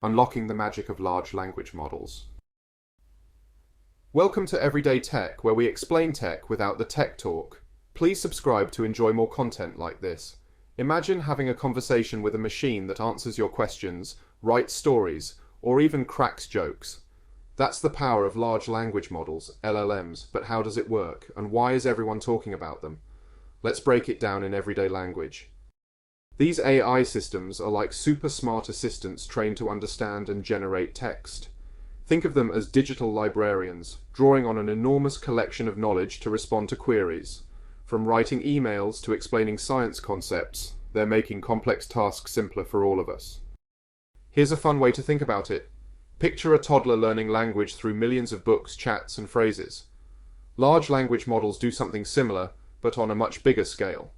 Unlocking the magic of large language models. Welcome to Everyday Tech, where we explain tech without the tech talk. Please subscribe to enjoy more content like this. Imagine having a conversation with a machine that answers your questions, writes stories, or even cracks jokes. That's the power of large language models, LLMs, but how does it work, and why is everyone talking about them? Let's break it down in everyday language. These AI systems are like super smart assistants trained to understand and generate text. Think of them as digital librarians, drawing on an enormous collection of knowledge to respond to queries. From writing emails to explaining science concepts, they're making complex tasks simpler for all of us. Here's a fun way to think about it. Picture a toddler learning language through millions of books, chats, and phrases. Large language models do something similar, but on a much bigger scale.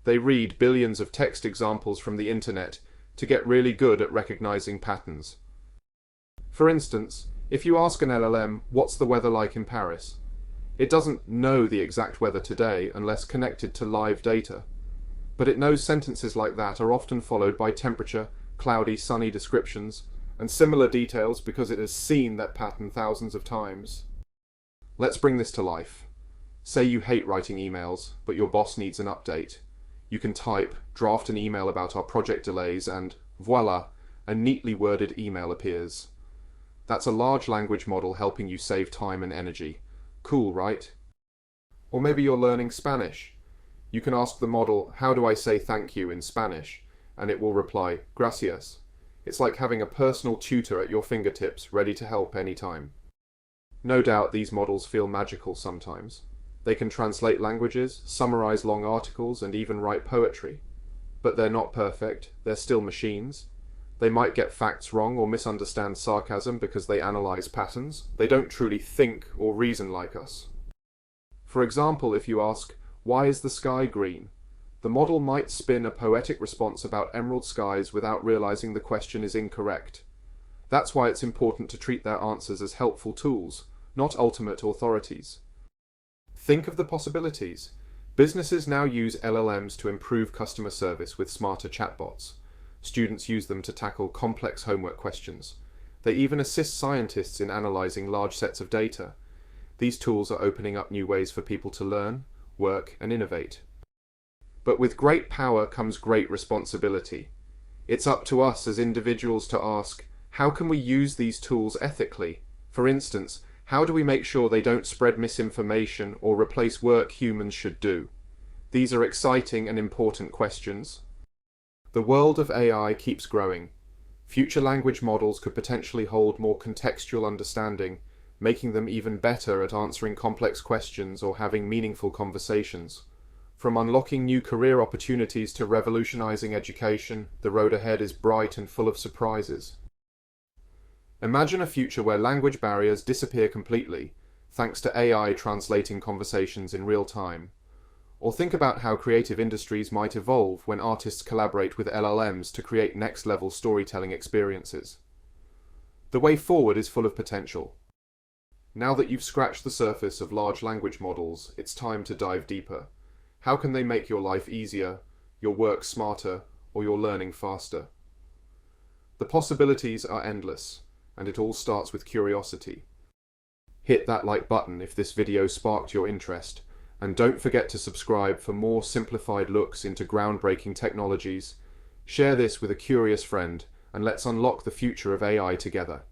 They read billions of text examples from the internet to get really good at recognizing patterns. For instance, if you ask an LLM, "What's the weather like in Paris?" it doesn't know the exact weather today unless connected to live data. But it knows sentences like that are often followed by temperature, cloudy, sunny descriptions, and similar details because it has seen that pattern thousands of times. Let's bring this to life. Say you hate writing emails, but your boss needs an update. You can type, "Draft an email about our project delays," and voila, a neatly worded email appears. That's a large language model helping you save time and energy. Cool, right? Or maybe you're learning Spanish. You can ask the model, "How do I say thank you in Spanish?" and it will reply, "Gracias." It's like having a personal tutor at your fingertips, ready to help anytime. No doubt these models feel magical sometimes. They can translate languages, summarize long articles, and even write poetry. But they're not perfect, they're still machines. They might get facts wrong or misunderstand sarcasm because they analyze patterns. They don't truly think or reason like us. For example, if you ask, "Why is the sky green?" the model might spin a poetic response about emerald skies without realizing the question is incorrect. That's why it's important to treat their answers as helpful tools, not ultimate authorities. Think of the possibilities. Businesses now use LLMs to improve customer service with smarter chatbots. Students use them to tackle complex homework questions. They even assist scientists in analyzing large sets of data. These tools are opening up new ways for people to learn, work, and innovate. But with great power comes great responsibility. It's up to us as individuals to ask, how can we use these tools ethically? For instance, how do we make sure they don't spread misinformation or replace work humans should do? These are exciting and important questions. The world of AI keeps growing. Future language models could potentially hold more contextual understanding, making them even better at answering complex questions or having meaningful conversations. From unlocking new career opportunities to revolutionizing education, the road ahead is bright and full of surprises. Imagine a future where language barriers disappear completely, thanks to AI translating conversations in real time. Or think about how creative industries might evolve when artists collaborate with LLMs to create next-level storytelling experiences. The way forward is full of potential. Now that you've scratched the surface of large language models, it's time to dive deeper. How can they make your life easier, your work smarter, or your learning faster? The possibilities are endless, and it all starts with curiosity. Hit that like button if this video sparked your interest, and don't forget to subscribe for more simplified looks into groundbreaking technologies. Share this with a curious friend, and let's unlock the future of AI together.